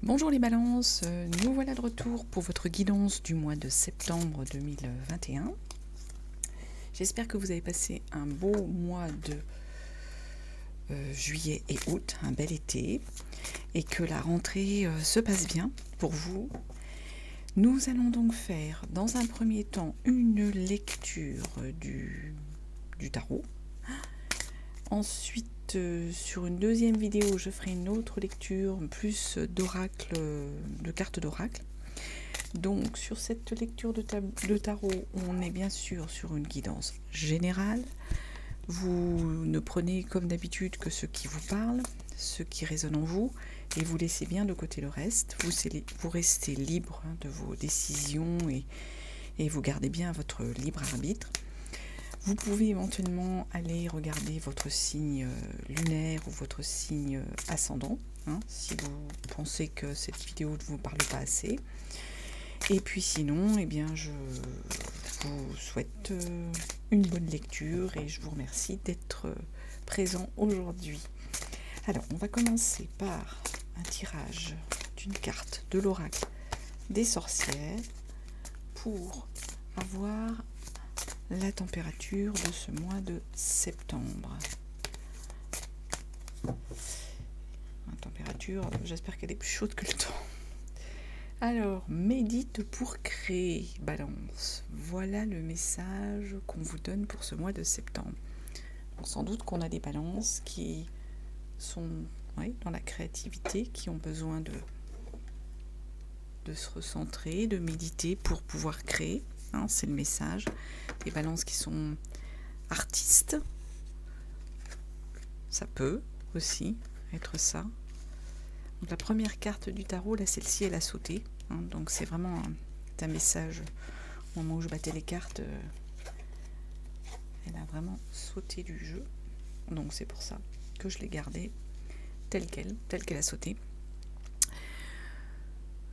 Bonjour les balances, nous voilà de retour pour votre guidance du mois de septembre 2021. J'espère que vous avez passé un beau mois de juillet et août, un bel été, et que la rentrée se passe bien pour vous. Nous allons donc faire dans un premier temps une lecture du tarot. Ensuite, sur une deuxième vidéo, je ferai une autre lecture plus d'oracle, de cartes d'oracle. Donc, sur cette lecture de tarot, on est bien sûr sur une guidance générale. Vous ne prenez comme d'habitude que ce qui vous parle, ce qui résonne en vous, et vous laissez bien de côté le reste. Vous restez libre de vos décisions et vous gardez bien votre libre arbitre. Vous pouvez éventuellement aller regarder votre signe lunaire ou votre signe ascendant, si vous pensez que cette vidéo ne vous parle pas assez. Et puis sinon, eh bien, je vous souhaite une bonne lecture et je vous remercie d'être présent aujourd'hui. Alors, on va commencer par un tirage d'une carte de l'oracle des sorcières pour avoir la température de ce mois de septembre. La température, j'espère qu'elle est plus chaude que le temps. Alors, médite pour créer, balance. Voilà le message qu'on vous donne pour ce mois de septembre. Donc, sans doute qu'on a des balances qui sont dans la créativité, qui ont besoin de se recentrer, de méditer pour pouvoir créer. C'est le message. Des balances qui sont artistes. Ça peut aussi être ça. Donc la première carte du tarot, là, celle-ci, elle a sauté. Donc c'est vraiment un message. Au moment où je battais les cartes, elle a vraiment sauté du jeu. Donc c'est pour ça que je l'ai gardée telle qu'elle a sauté.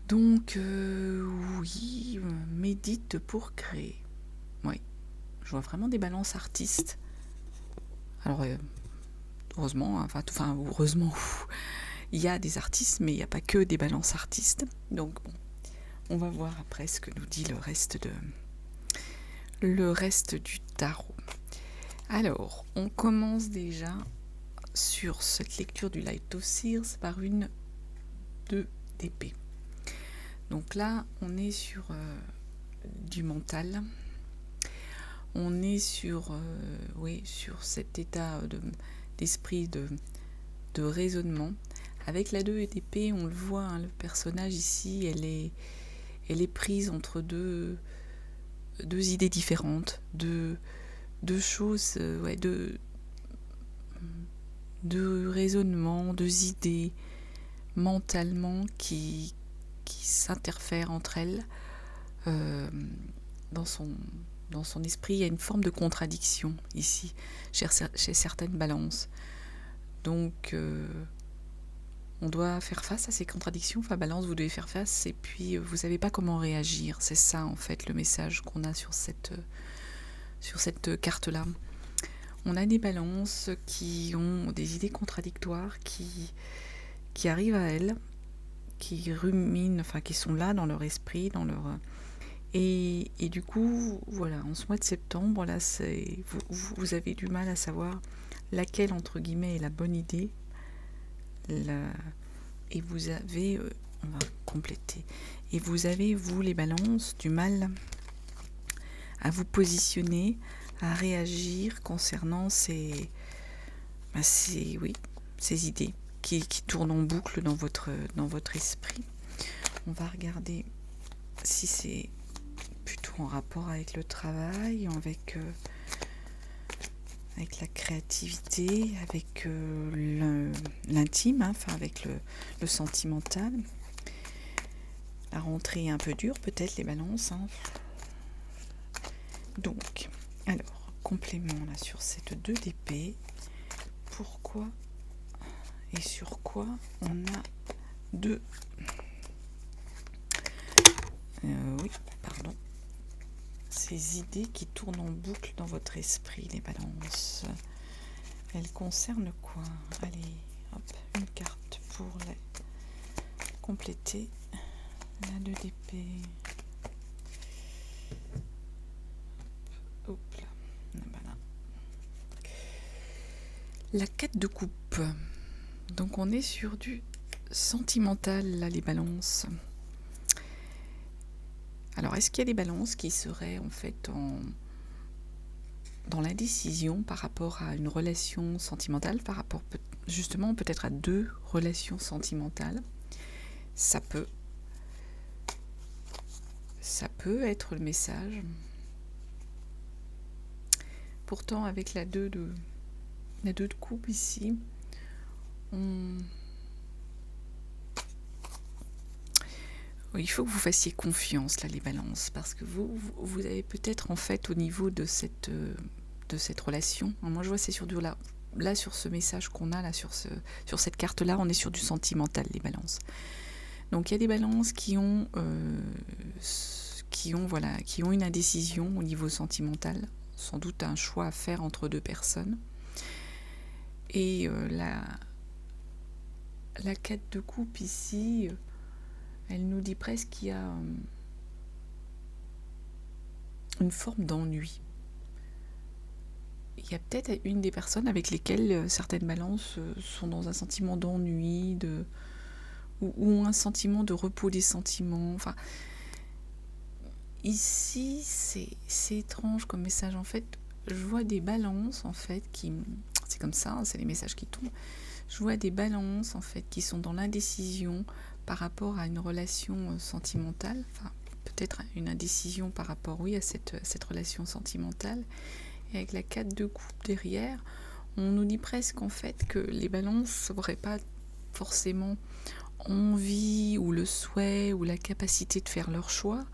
Donc oui, médite pour créer. Oui, je vois vraiment des balances artistes. Alors heureusement, heureusement, il y a des artistes, mais il n'y a pas que des balances artistes. Donc bon, on va voir après ce que nous dit le reste du tarot. Alors, on commence déjà sur cette lecture du Light of Seers par une 2 d'épée. Donc là, on est sur du mental. On est sur cet état d'esprit de raisonnement. Avec la 2 d'épée, on le voit, le personnage ici, elle est prise entre deux idées différentes, deux choses, de raisonnement, deux idées mentalement qui s'interfèrent entre elles. Dans son esprit, il y a une forme de contradiction ici, chez certaines balances. Donc, on doit faire face à ces contradictions. Enfin, balance, vous devez faire face et puis vous savez pas comment réagir. C'est ça, en fait, le message qu'on a sur cette carte-là. On a des balances qui ont des idées contradictoires qui arrivent à elles, qui ruminent, qui sont là dans leur esprit, dans leur... Et du coup, voilà, en ce mois de septembre, là, vous avez du mal à savoir laquelle, entre guillemets, est la bonne idée. Et vous avez... on va compléter. Et vous avez, vous, les balances, du mal à vous positionner, à réagir concernant ces idées qui tournent en boucle dans votre esprit. On va regarder si c'est plutôt en rapport avec le travail, avec la créativité, avec l'intime, avec le sentimental. La rentrée est un peu dure, peut-être, les balances. Donc, alors, complément là sur cette 2 d'épée. Pourquoi et sur quoi on a 2 ces idées qui tournent en boucle dans votre esprit, les balances. Elles concernent quoi? Allez, hop, une carte pour compléter la 2 d'épée. Hop là. Voilà. La 4 de coupe. Donc on est sur du sentimental là, les balances. Alors est-ce qu'il y a des balances qui seraient en fait dans l'indécision par rapport à une relation sentimentale, par rapport justement peut-être à 2 relations sentimentales? Ça peut être le message. Pourtant avec la 2 de coupe ici, il faut que vous fassiez confiance là les balances, parce que vous avez peut-être en fait au niveau de cette relation, moi je vois c'est sur du là sur ce message qu'on a là sur cette carte là, on est sur du sentimental les balances. Donc il y a des balances qui ont une indécision au niveau sentimental, sans doute un choix à faire entre 2 personnes. Et la 4 de coupe ici, elle nous dit presque qu'il y a une forme d'ennui. Il y a peut-être une des personnes avec lesquelles certaines balances sont dans un sentiment d'ennui, ou un sentiment de repos des sentiments. Enfin, ici, c'est étrange comme message. En fait, je vois des balances, en fait, c'est comme ça, c'est les messages qui tombent. Je vois des balances, en fait, qui sont dans l'indécision par rapport à une relation sentimentale. Enfin, peut-être une indécision par rapport, oui, à cette relation sentimentale. Et avec la 4 de coupe derrière, on nous dit presque, en fait, que les balances n'auraient pas forcément envie ou le souhait ou la capacité de faire leur choix,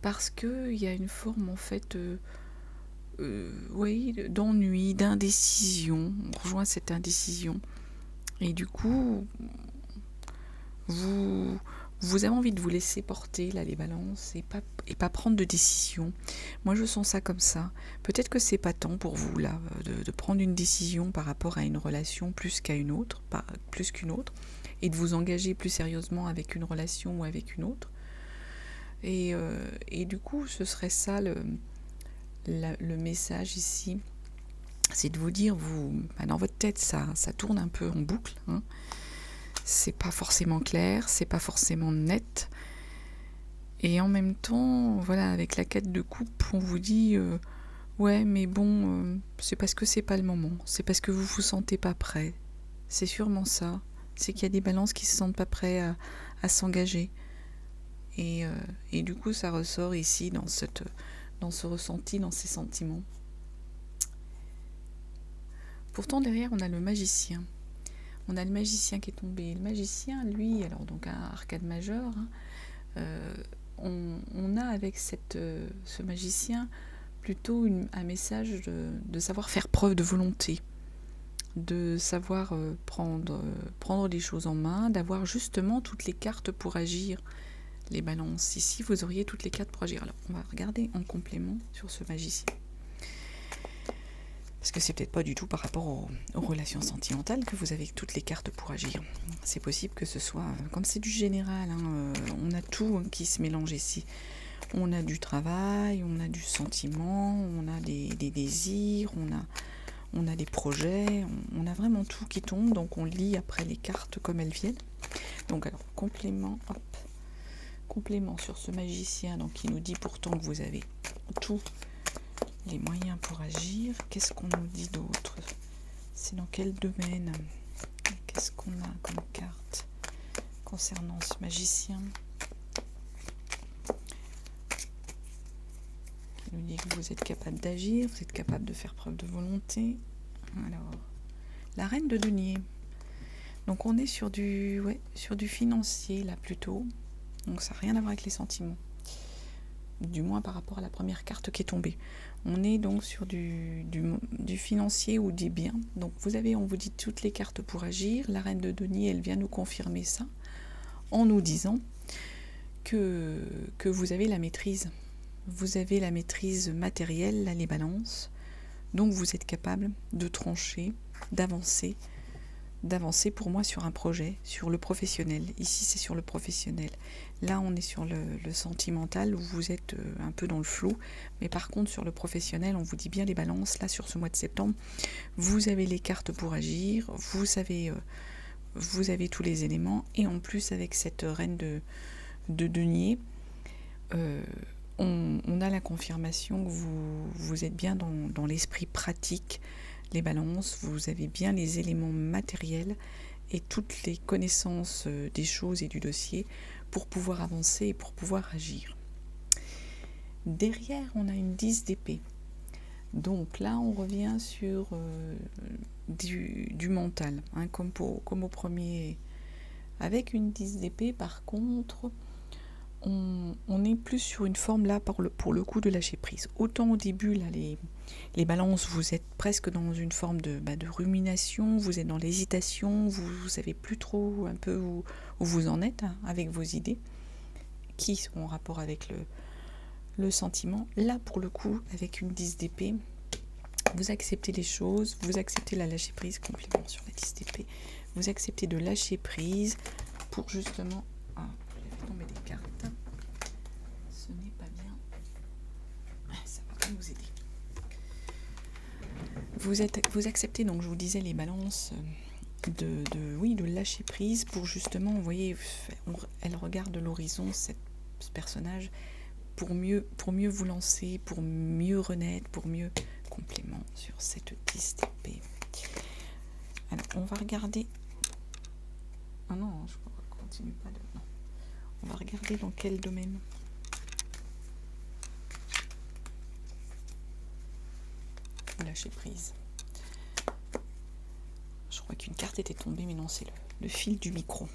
parce qu'il y a une forme, en fait, oui, d'ennui, d'indécision. On rejoint cette indécision. Et du coup, vous avez envie de vous laisser porter, là, les balances, et pas prendre de décision. Moi, je sens ça comme ça. Peut-être que c'est pas temps pour vous, là, de prendre une décision par rapport à une relation plus qu'une autre, et de vous engager plus sérieusement avec une relation ou avec une autre. Et du coup, ce serait ça le message ici. C'est de vous dire, dans votre tête, ça tourne un peu en boucle, hein. C'est pas forcément clair, c'est pas forcément net. Et en même temps, voilà, avec la 4 de coupe, on vous dit ouais, mais bon, c'est parce que c'est pas le moment, c'est parce que vous vous sentez pas prêt. C'est sûrement ça. C'est qu'il y a des balances qui se sentent pas prêts à s'engager. Et du coup, ça ressort ici dans ce ressenti, dans ces sentiments. Pourtant, derrière, on a le magicien. On a le magicien qui est tombé. Le magicien, lui, alors donc un arcade majeur, hein, on a avec ce magicien plutôt un message de savoir faire preuve de volonté, de savoir prendre les choses en main, d'avoir justement toutes les cartes pour agir. Les balances, ici, vous auriez toutes les cartes pour agir. Alors, on va regarder en complément sur ce magicien. Parce que c'est peut-être pas du tout par rapport aux relations sentimentales que vous avez toutes les cartes pour agir. C'est possible que ce soit, comme c'est du général, hein, on a tout qui se mélange ici. On a du travail, on a du sentiment, on a des désirs, on a des projets, on a vraiment tout qui tombe, donc on lit après les cartes comme elles viennent. Donc alors, complément sur ce magicien, donc qui nous dit pourtant que vous avez tous les moyens pour agir. Qu'est-ce qu'on nous dit d'autre? C'est dans quel domaine? Qu'est-ce qu'on a comme carte concernant ce magicien? Qui nous dit que vous êtes capable d'agir, vous êtes capable de faire preuve de volonté. Alors, la reine de denier. Donc on est sur du financier là plutôt. Donc ça n'a rien à voir avec les sentiments. Du moins par rapport à la première carte qui est tombée. On est donc sur du financier ou des biens. Donc on vous dit toutes les cartes pour agir. La reine de denier, elle vient nous confirmer ça en nous disant que vous avez la maîtrise. Vous avez la maîtrise matérielle, là, les balances. Donc vous êtes capable de trancher, d'avancer, d'avancer pour moi sur un projet, sur le professionnel. Ici, c'est sur le professionnel. Là, on est sur le sentimental où vous êtes un peu dans le flou. Mais par contre, sur le professionnel, on vous dit bien les balances. Là, sur ce mois de septembre, vous avez les cartes pour agir. Vous avez tous les éléments. Et en plus, avec cette reine de denier, on a la confirmation que vous êtes bien dans l'esprit pratique. Les balances, vous avez bien les éléments matériels et toutes les connaissances des choses et du dossier pour pouvoir avancer et pour pouvoir agir. Derrière, on a une 10 d'épée. Donc là, on revient sur du mental, hein, comme au premier. Avec une 10 d'épée, par contre, on est plus sur une forme là pour le coup de lâcher prise. Autant au début, là, les balances, vous êtes presque dans une forme de rumination, vous êtes dans l'hésitation, vous savez plus trop un peu où vous en êtes, hein, avec vos idées, qui sont en rapport avec le sentiment. Là, pour le coup, avec une 10 d'épée, vous acceptez les choses, vous acceptez la lâcher prise, compliment sur la 10 d'épée, vous acceptez de lâcher prise pour justement... j'ai fait tomber des cartes. Ce n'est pas bien. Ça va pas nous aider. Vous acceptez, donc je vous disais, les balances de lâcher prise pour justement, vous voyez, elle regarde l'horizon, ce personnage, pour mieux vous lancer, pour mieux renaître, pour mieux complément sur cette 10 d'épée. Alors, on va regarder... Ah non, je ne continue pas de... Non. On va regarder dans quel domaine. Lâcher prise. Je crois qu'une carte était tombée, mais non, c'est le fil du micro.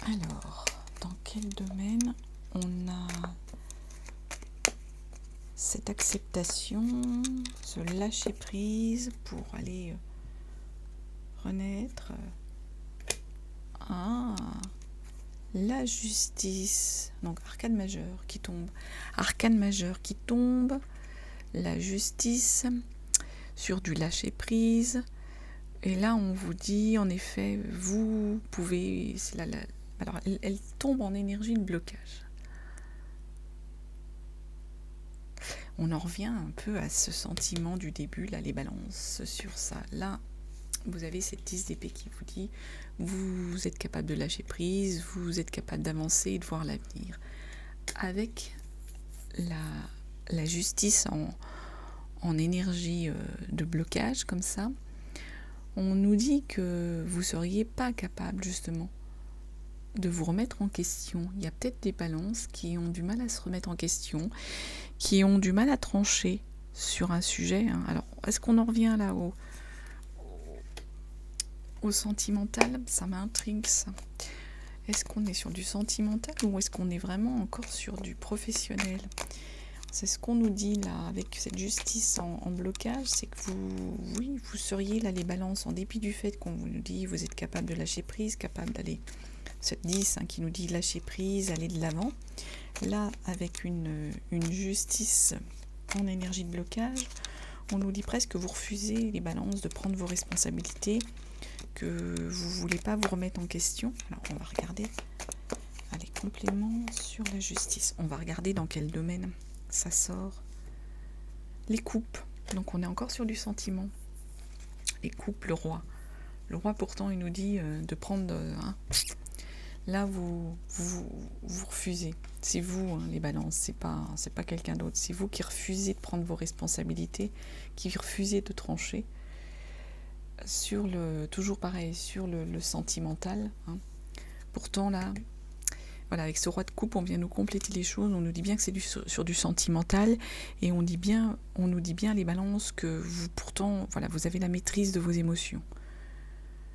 Alors, dans quel domaine on a cette acceptation, ce lâcher prise pour aller renaître? La justice, donc arcane majeur qui tombe, la justice sur du lâcher prise, et là on vous dit en effet vous pouvez, alors elle tombe en énergie de blocage. On en revient un peu à ce sentiment du début, là les balances sur ça, là vous avez cette 10 d'épée qui vous dit vous êtes capable de lâcher prise, vous êtes capable d'avancer et de voir l'avenir. Avec la justice en énergie de blocage comme ça, on nous dit que vous ne seriez pas capable justement de vous remettre en question. Il y a peut-être des balances qui ont du mal à se remettre en question, qui ont du mal à trancher sur un sujet. Alors, est-ce qu'on en revient là au sentimental? Ça m'intrigue, ça. Est-ce qu'on est sur du sentimental ou est-ce qu'on est vraiment encore sur du professionnel? C'est ce qu'on nous dit là, avec cette justice en blocage, c'est que vous seriez là les balances, en dépit du fait qu'on vous dit vous êtes capable de lâcher prise, capable d'aller, cette 10 qui nous dit lâcher prise, aller de l'avant. Là, avec une justice en énergie de blocage, on nous dit presque que vous refusez, les balances, de prendre vos responsabilités, que vous ne voulez pas vous remettre en question. Alors, on va regarder les compléments sur la justice. On va regarder dans quel domaine ça sort. Les coupes. Donc, on est encore sur du sentiment. Les coupes, le roi. Le roi, pourtant, il nous dit de prendre... Là, vous refusez. C'est vous, les balances, c'est pas quelqu'un d'autre. C'est vous qui refusez de prendre vos responsabilités, qui refusez de trancher. Sur toujours pareil, sur le sentimental. Pourtant, là, voilà, avec ce roi de coupe, on vient nous compléter les choses. On nous dit bien que c'est sur du sentimental. Et on nous dit bien, les balances, que vous, pourtant, voilà, vous avez la maîtrise de vos émotions.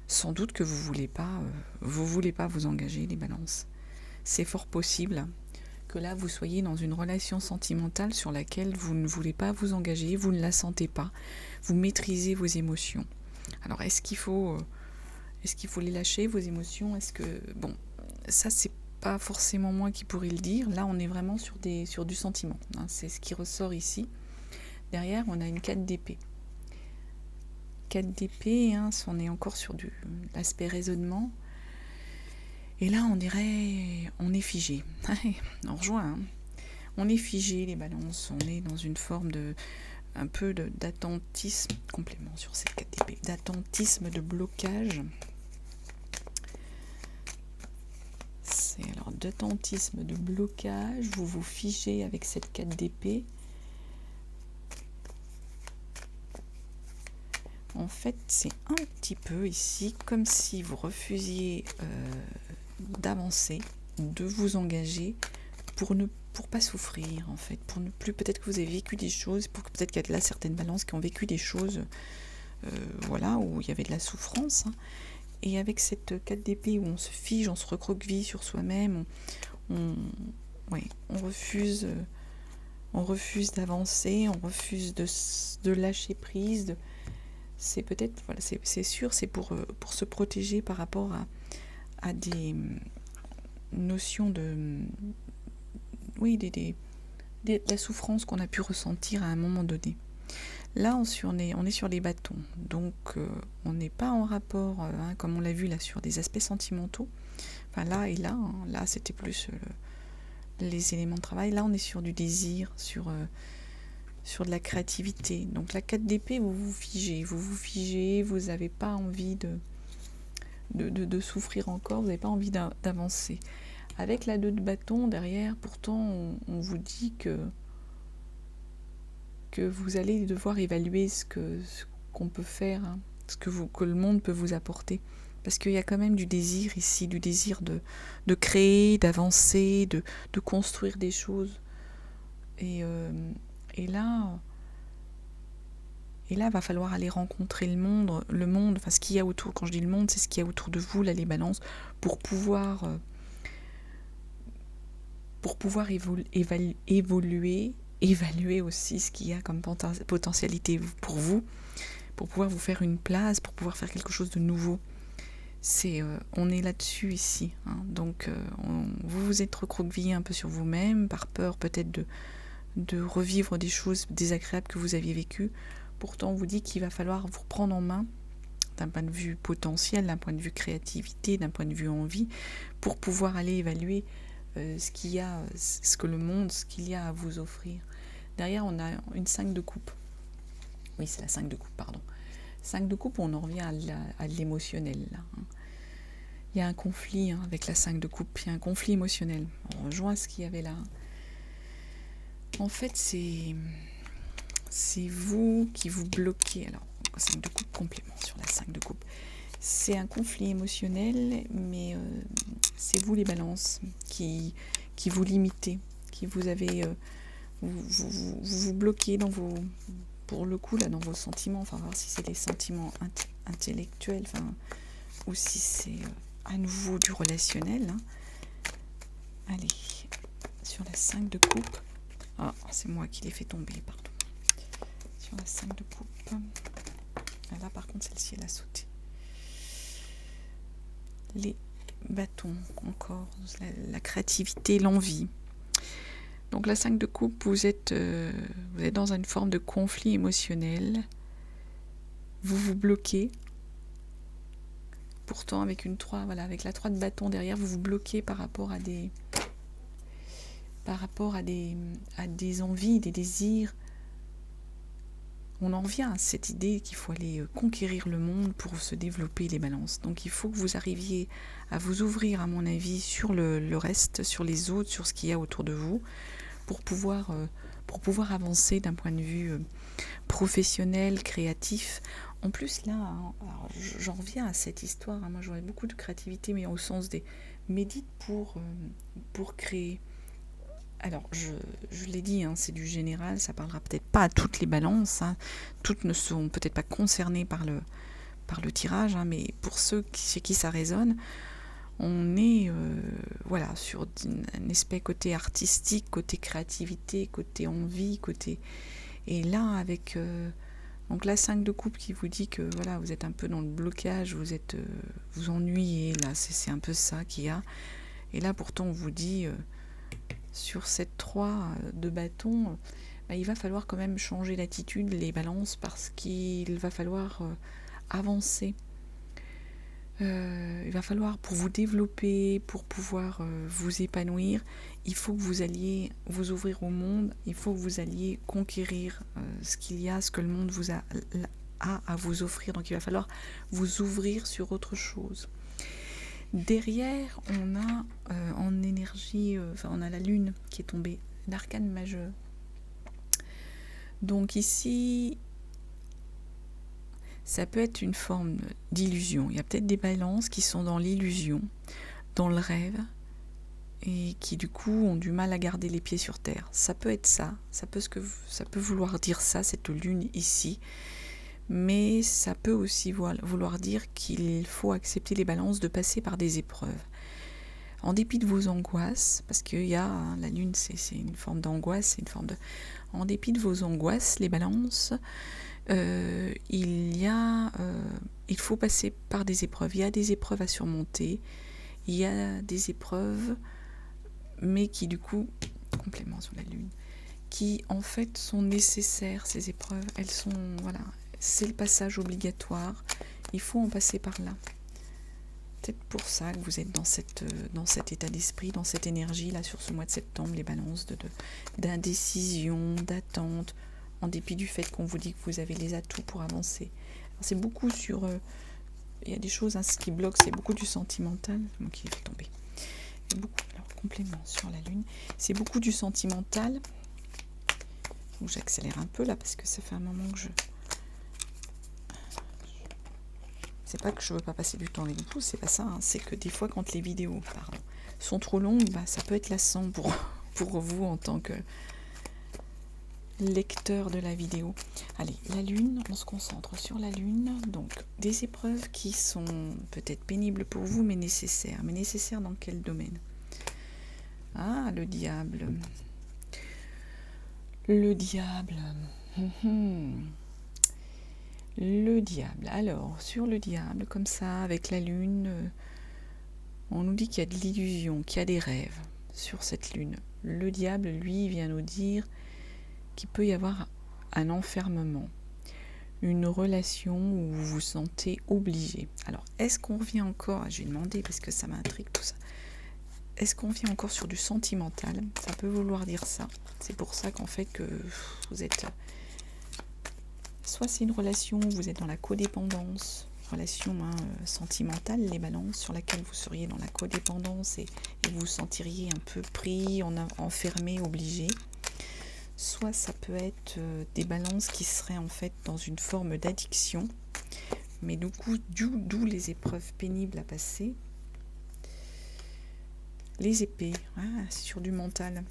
Sans doute que vous voulez pas vous engager, les balances. C'est fort possible que là, vous soyez dans une relation sentimentale sur laquelle vous ne voulez pas vous engager, vous ne la sentez pas, vous maîtrisez vos émotions. Alors, est-ce qu'il faut les lâcher, vos émotions? Bon, ça, c'est pas forcément moi qui pourrais le dire. Là, on est vraiment sur du sentiment. C'est ce qui ressort ici. Derrière, on a une 4 d'épée. 4 d'épée, hein, on est encore sur l'aspect raisonnement. Et là, on dirait, on est figé. On rejoint, hein. On est figé, les balances, on est dans une forme un peu d'attentisme, complément sur ces 4 d'épée, d'attentisme, de blocage. C'est alors d'attentisme, de blocage, vous vous figez avec cette 4 d'épée. En fait, c'est un petit peu ici comme si vous refusiez d'avancer, de vous engager pour pas souffrir, en fait, pour ne plus, peut-être que vous avez vécu des choses, pour que peut-être qu'il y a là certaines balances qui ont vécu des choses, voilà, où il y avait de la souffrance, hein. Et avec cette 4 d'épée où on se fige, on se recroqueville sur soi-même, on refuse d'avancer, on refuse de lâcher prise. C'est peut-être, voilà, c'est sûr, c'est pour se protéger par rapport à des notions de la souffrance qu'on a pu ressentir à un moment donné. Là, on est sur les bâtons, donc on n'est pas en rapport, hein, comme on l'a vu là, sur des aspects sentimentaux. Enfin là et là, hein, là c'était plus les éléments de travail. Là, on est sur du désir, sur de la créativité. Donc la 4 d'épée, vous vous figez, vous n'avez pas envie de souffrir encore, vous n'avez pas envie d'avancer. Avec la 2 de bâton derrière, pourtant, on vous dit que vous allez devoir évaluer ce qu'on peut faire, hein, que le monde peut vous apporter. Parce qu'il y a quand même du désir ici, du désir de créer, d'avancer, de construire des choses. Et là, va falloir aller rencontrer le monde, enfin ce qu'il y a autour. Quand je dis le monde, c'est ce qu'il y a autour de vous, là, les balances, pour pouvoir évaluer aussi ce qu'il y a comme potentialité pour vous, pour pouvoir vous faire une place, pour pouvoir faire quelque chose de nouveau. On est là-dessus ici, hein. Donc vous vous êtes recroquevillé un peu sur vous-même, par peur peut-être de revivre des choses désagréables que vous aviez vécues. Pourtant, on vous dit qu'il va falloir vous reprendre en main d'un point de vue potentiel, d'un point de vue créativité, d'un point de vue envie, pour pouvoir aller évaluer ce qu'il y a à vous offrir. Derrière, on a une 5 de coupe. Oui, c'est la 5 de coupe, pardon. 5 de coupe, on en revient à l'émotionnel, là, hein. Il y a un conflit, hein, avec la 5 de coupe, il y a un conflit émotionnel. On rejoint ce qu'il y avait là. En fait, c'est vous qui vous bloquez. Alors, 5 de coupe, complément sur la 5 de coupe. C'est un conflit émotionnel, mais c'est vous les balances qui vous limitez, qui vous avez... vous bloquez dans vos... Pour le coup, là, dans vos sentiments, enfin, voir si c'est des sentiments intellectuels, enfin, ou si c'est à nouveau du relationnel, hein. Allez, sur la 5 de coupe. Ah, c'est moi qui l'ai fait tomber, pardon. Sur la 5 de coupe. Là, par contre, celle-ci, elle a sauté. Les bâtons, encore, la créativité, l'envie. Donc la 5 de coupe, vous êtes dans une forme de conflit émotionnel. Vous vous bloquez. Pourtant, avec une 3, voilà, avec la 3 de bâton derrière, vous vous bloquez par rapport à des envies, des désirs. On en vient à cette idée qu'il faut aller conquérir le monde pour se développer, les balances. Donc il faut que vous arriviez à vous ouvrir, à mon avis, sur le reste, sur les autres, sur ce qu'il y a autour de vous, pour pouvoir avancer d'un point de vue professionnel, créatif. En plus, là, hein, j'en reviens à cette histoire, hein, moi j'aurais beaucoup de créativité, mais au sens des médites pour créer. Alors, je l'ai dit, hein, c'est du général, ça parlera peut-être pas à toutes les balances, hein. Toutes ne sont peut-être pas concernées par le tirage, hein, mais pour ceux chez qui ça résonne, on est voilà, sur un aspect côté artistique, côté créativité, côté envie, et là avec donc la 5 de coupe qui vous dit que voilà, vous êtes un peu dans le blocage, vous ennuyez, là c'est un peu ça qu'il y a, et là pourtant on vous dit sur cette 3 de bâton, il va falloir quand même changer d'attitude, les balances, parce qu'il va falloir avancer. Il va falloir, pour vous développer, pour pouvoir vous épanouir, il faut que vous alliez vous ouvrir au monde, il faut que vous alliez conquérir ce qu'il y a, ce que le monde vous a à vous offrir. Donc il va falloir vous ouvrir sur autre chose. Derrière, on a en énergie, on a la lune qui est tombée, l'arcane majeur. Donc ici, ça peut être une forme d'illusion. Il y a peut-être des balances qui sont dans l'illusion, dans le rêve, et qui du coup ont du mal à garder les pieds sur terre. Ça peut être ça, ça peut vouloir dire ça, cette lune ici, mais ça peut aussi vouloir dire qu'il faut accepter les balances, de passer par des épreuves. En dépit de vos angoisses, parce qu'il y a, la lune c'est une forme d'angoisse, c'est une forme de... En dépit de vos angoisses, les balances, il faut passer par des épreuves. Il y a des épreuves à surmonter, il y a des épreuves, mais qui du coup, complément sur la lune, qui en fait sont nécessaires, ces épreuves. Elles sont, voilà, c'est le passage obligatoire, il faut en passer par là. Peut-être pour ça que vous êtes dans cet état d'esprit, dans cette énergie là sur ce mois de septembre, les balances d'indécision, d'attente, en dépit du fait qu'on vous dit que vous avez les atouts pour avancer. C'est beaucoup sur... il y a des choses, ce qui bloque, c'est beaucoup du sentimental. C'est moi qui l'ai fait tomber. Alors, complément sur la lune. C'est beaucoup du sentimental. Donc, j'accélère un peu là, parce que ça fait un moment que je... C'est pas que je veux pas passer du temps avec vous, c'est pas ça. C'est que des fois, quand les vidéos sont trop longues, ça peut être lassant pour vous en tant que lecteur de la vidéo. Allez, la lune, on se concentre sur la lune. Donc, des épreuves qui sont peut-être pénibles pour vous, mais nécessaires. Mais nécessaires dans quel domaine? Ah, le diable. Le diable. Le diable. Alors, sur le diable, comme ça, avec la lune, on nous dit qu'il y a de l'illusion, qu'il y a des rêves sur cette lune. Le diable, lui, vient nous dire qu'il peut y avoir un enfermement, une relation où vous vous sentez obligé. Alors, est-ce qu'on revient encore, je vais demander parce que ça m'intrigue tout ça, est-ce qu'on vient encore sur du sentimental? Ça peut vouloir dire ça. C'est pour ça qu'en fait que vous êtes... Soit c'est une relation où vous êtes dans la codépendance, relation sentimentale, les balances, sur laquelle vous seriez dans la codépendance et vous vous sentiriez un peu pris, enfermé, obligé. Soit ça peut être des balances qui seraient en fait dans une forme d'addiction, mais du coup, d'où les épreuves pénibles à passer. Les épées, sur du mental.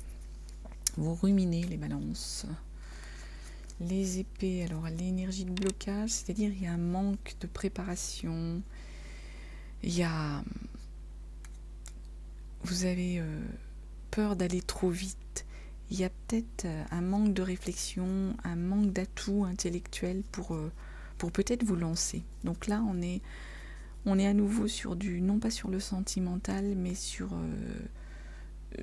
Vous ruminez les balances. Les épées, alors l'énergie de blocage, c'est-à-dire il y a un manque de préparation, vous avez peur d'aller trop vite, il y a peut-être un manque de réflexion, un manque d'atouts intellectuels pour peut-être vous lancer. Donc là, on est à nouveau sur non pas sur le sentimental, mais sur...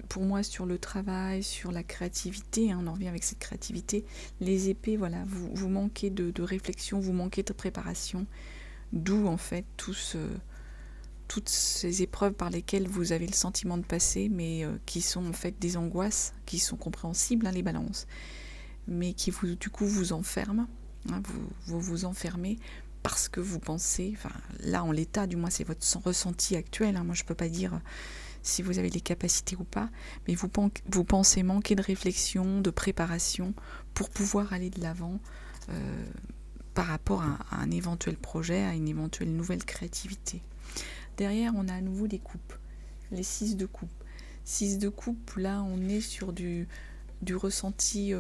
pour moi, sur le travail, sur la créativité, on en revient avec cette créativité. Les épées, voilà, vous manquez de réflexion, vous manquez de préparation, d'où en fait toutes ces épreuves par lesquelles vous avez le sentiment de passer, mais qui sont en fait des angoisses, qui sont compréhensibles, les balances, mais qui du coup vous enferment, vous vous enfermez parce que vous pensez, là en l'état, du moins c'est votre ressenti actuel, moi je peux pas dire... si vous avez les capacités ou pas, mais vous pensez manquer de réflexion, de préparation pour pouvoir aller de l'avant par rapport à un éventuel projet, à une éventuelle nouvelle créativité. Derrière, on a à nouveau des coupes, les 6 de coupe. 6 de coupe, là, on est sur du ressenti,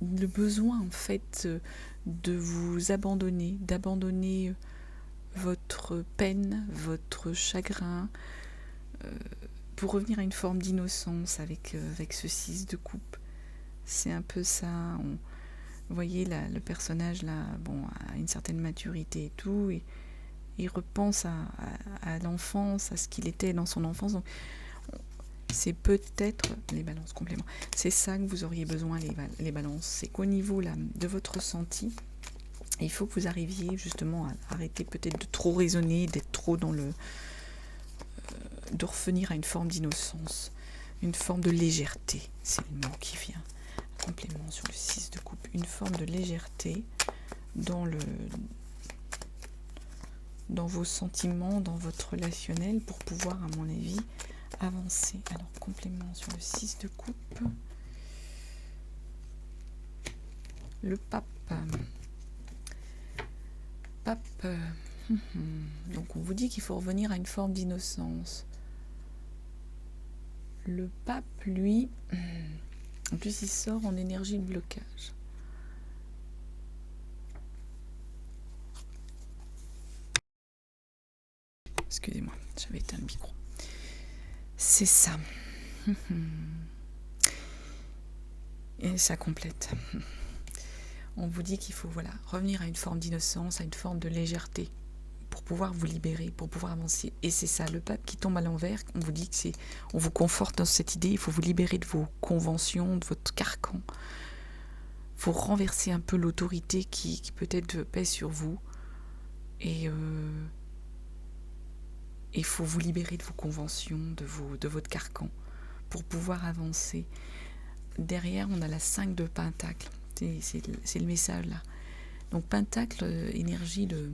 le besoin, en fait, de vous abandonner, d'abandonner votre peine, votre chagrin, pour revenir à une forme d'innocence avec ce 6 de coupe. C'est un peu ça. Vous voyez, le personnage, là, a une certaine maturité et tout, et il repense à l'enfance, à ce qu'il était dans son enfance. Donc, c'est peut-être les balances compléments. C'est ça que vous auriez besoin, les balances. C'est qu'au niveau là, de votre ressenti, il faut que vous arriviez justement à arrêter peut-être de trop raisonner, d'être trop dans le... de revenir à une forme d'innocence, une forme de légèreté. C'est le mot qui vient. Complément sur le 6 de coupe. Une forme de légèreté dans vos sentiments, dans votre relationnel, pour pouvoir, à mon avis, avancer. Alors, complément sur le 6 de coupe. Le pape. Donc, on vous dit qu'il faut revenir à une forme d'innocence. Le pape, lui, en plus, il sort en énergie de blocage. Excusez-moi, j'avais éteint le micro. C'est ça. Et ça complète. On vous dit qu'il faut revenir à une forme d'innocence, à une forme de légèreté, pour pouvoir vous libérer, pour pouvoir avancer. Et c'est ça, le pape qui tombe à l'envers, on vous dit que on vous conforte dans cette idée, il faut vous libérer de vos conventions, de votre carcan. Il faut renverser un peu l'autorité qui peut-être pèse sur vous. Et il faut vous libérer de vos conventions, de votre carcan, pour pouvoir avancer. Derrière, on a la 5 de Pentacle. C'est le message là. Donc Pentacle, énergie de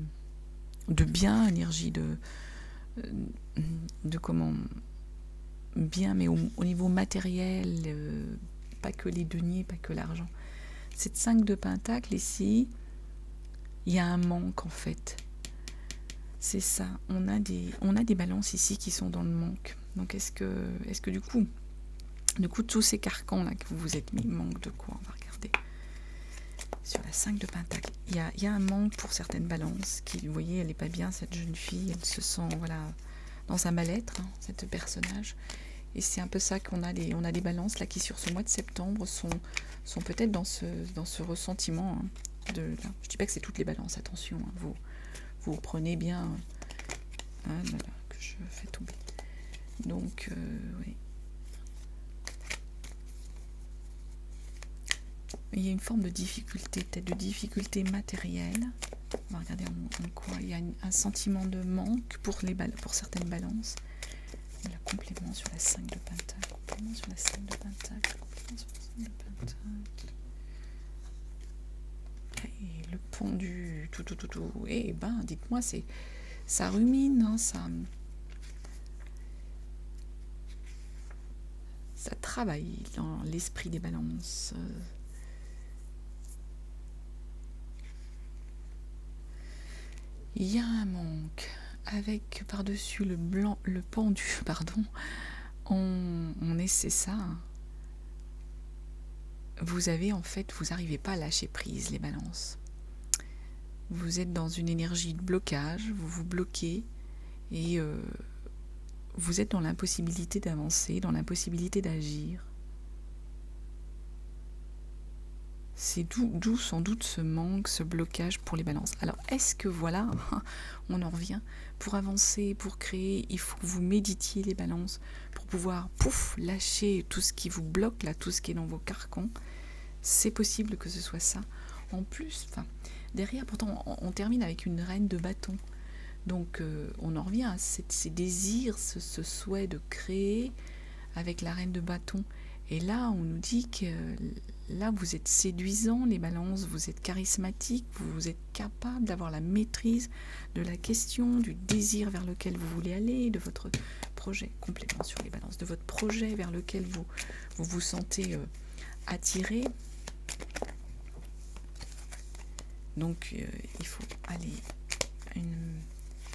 bien, énergie de comment bien, mais au niveau matériel, pas que les deniers, pas que l'argent. Cette 5 de Pentacle ici, il y a un manque en fait. C'est ça. On a des balances ici qui sont dans le manque. Donc est-ce que du coup tous ces carcans là que vous vous êtes mis, manque de quoi? On va regarder. Sur la 5 de Pentacle, il y a un manque pour certaines balances qui, vous voyez, elle n'est pas bien, cette jeune fille, elle se sent dans sa mal-être, cette personnage. Et c'est un peu ça qu'on a on a des balances là qui sur ce mois de septembre sont peut-être dans ce ressentiment. Je ne dis pas que c'est toutes les balances, attention, vous prenez bien que je fais tomber. Donc, oui. Il y a une forme de difficulté, peut-être de difficulté matérielle. On va regarder en quoi. Il y a un sentiment de manque pour certaines balances. Il y a le complément sur la 5 de Pentacle. Complément sur la 5 de Pentacle. Complément sur la 5 de Pentacle. Et le pendu, tout. Eh ben, dites-moi, ça rumine, ça travaille dans l'esprit des balances. Il y a un manque avec par-dessus le pendu, on essaie ça. Vous n'arrivez pas à lâcher prise, les balances. Vous êtes dans une énergie de blocage, vous vous bloquez et vous êtes dans l'impossibilité d'avancer, dans l'impossibilité d'agir. C'est d'où sans doute ce manque, ce blocage pour les balances. Alors, est-ce que on en revient, pour avancer, pour créer, il faut que vous méditiez les balances pour pouvoir, lâcher tout ce qui vous bloque, là, tout ce qui est dans vos carcans. C'est possible que ce soit ça. En plus, derrière, pourtant, on termine avec une reine de bâton. Donc, on en revient à ces désirs, ce souhait de créer avec la reine de bâton. Et là, on nous dit que là, vous êtes séduisant, les balances, vous êtes charismatique, vous êtes capable d'avoir la maîtrise de la question, du désir vers lequel vous voulez aller, de votre projet, complément sur les balances, de votre projet vers lequel vous vous sentez attiré. Donc, il faut aller une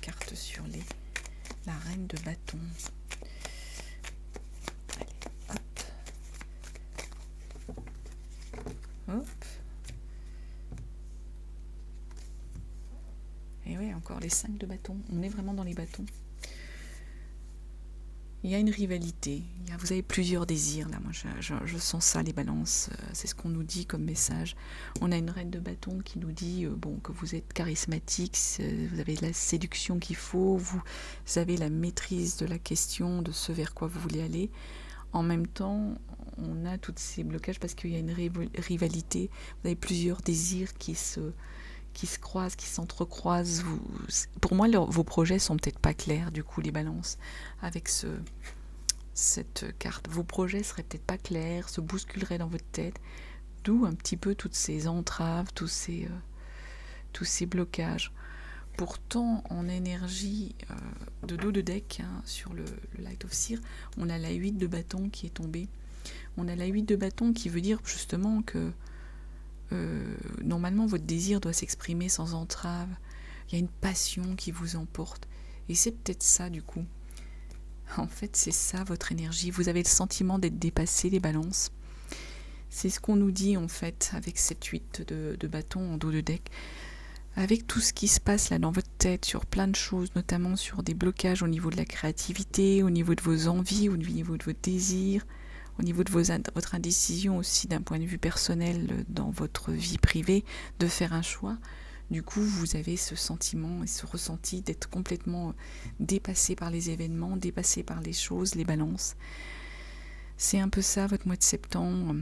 carte sur la reine de bâton. Hop. Et oui, encore les 5 de bâton. On est vraiment dans les bâtons. Il y a une rivalité. Vous avez plusieurs désirs, là. Moi, je sens ça, les balances. C'est ce qu'on nous dit comme message. On a une reine de bâton qui nous dit que vous êtes charismatique, vous avez la séduction qu'il faut, vous avez la maîtrise de la question, de ce vers quoi vous voulez aller. En même temps, on a tous ces blocages parce qu'il y a une rivalité. Vous avez plusieurs désirs qui se croisent, qui s'entrecroisent. Pour moi, vos projets sont peut-être pas clairs, du coup, les balances, avec cette carte. Vos projets seraient peut-être pas clairs, se bousculeraient dans votre tête, d'où un petit peu toutes ces entraves, tous ces blocages. Pourtant, en énergie de dos de deck, sur le Light of Seer, on a la 8 de bâton qui est tombée. On a la 8 de bâton qui veut dire justement que normalement votre désir doit s'exprimer sans entrave. Il y a une passion qui vous emporte. Et c'est peut-être ça du coup. En fait, c'est ça votre énergie. Vous avez le sentiment d'être dépassé, les balances. C'est ce qu'on nous dit en fait avec cette 8 de bâton en dos de deck. Avec tout ce qui se passe là dans votre tête sur plein de choses, notamment sur des blocages au niveau de la créativité, au niveau de vos envies, au niveau de vos désirs, au niveau de votre indécision aussi d'un point de vue personnel dans votre vie privée, de faire un choix. Du coup, vous avez ce sentiment et ce ressenti d'être complètement dépassé par les événements, dépassé par les choses, les balances. C'est un peu ça votre mois de septembre.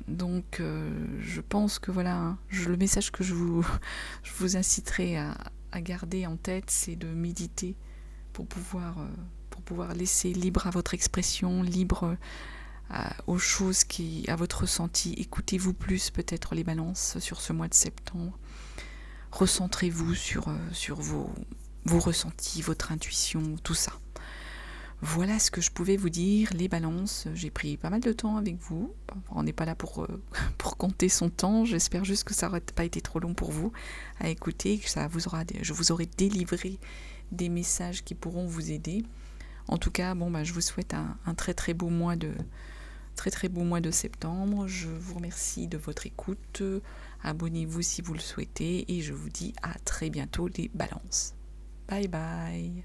Donc je pense que voilà, le message que je vous inciterai à garder en tête, c'est de méditer pour pouvoir laisser libre à votre expression, libre aux choses à votre ressenti. Écoutez-vous plus peut-être les balances sur ce mois de septembre. Recentrez-vous sur vos ressentis, votre intuition, tout ça. Voilà ce que je pouvais vous dire, les balances. J'ai pris pas mal de temps avec vous. On n'est pas là pour compter son temps. J'espère juste que ça n'aurait pas été trop long pour vous à écouter, que je vous aurai délivré des messages qui pourront vous aider. En tout cas, je vous souhaite un très très beau mois de septembre. Je vous remercie de votre écoute. Abonnez-vous si vous le souhaitez et je vous dis à très bientôt les balances. Bye bye.